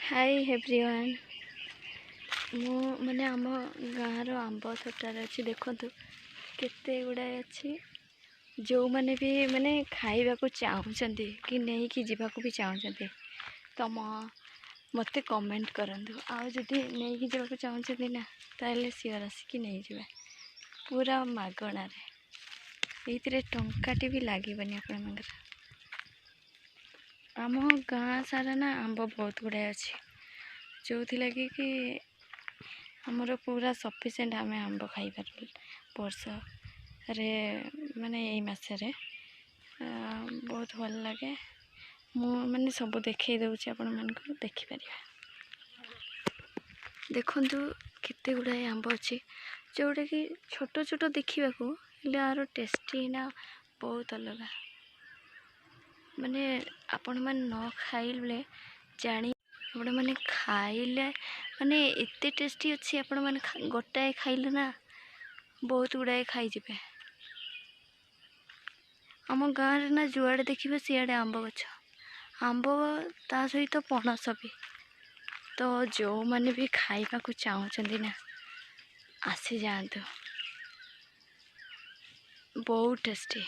Hi everyone मु माने आम गाँव आंब तोटार अच्छी देखु केते गुड़ाए अच्छी जो मैंने भी माने खाइबा को चाहते कि नहीं कि जीवाक भी चाहते तो मत कमेंट करंतु आदि नहीं कि जीवाक चाहते ना ताले सियर आसिक नहीं जाए पूरा मागणार ये टंकाटे भी लगे आपण आम गाँ सारा ना आंब बहुत गुड़ाए अच्छे जो थी लगे कि आमर पूरा सफिसीयंट आम आंब खाई पार वर्ष रे माने यही मसरे बहुत भल लगे मु माने सब देखे दूसरी आपण मानक देखिपर देखु केते गुड़ाए आंब अच्छी जोटा कि छोट छोट देखा यार टेस्टी ना बहुत अलग माने आपण मन न खाइले जानी आपण मैंने खाइले माने एते टेस्टी अच्छी आपण मैंने गोटाए खाइले ना बहुत गुड़ाए खाईजे आम गाँव ना जुआड़े देखिए सियाड़े आंब गछ आंब ता सहित पणस भी तो जो मैंने भी खाइबा को चाहते ना आसी जातु बहुत टेस्टी।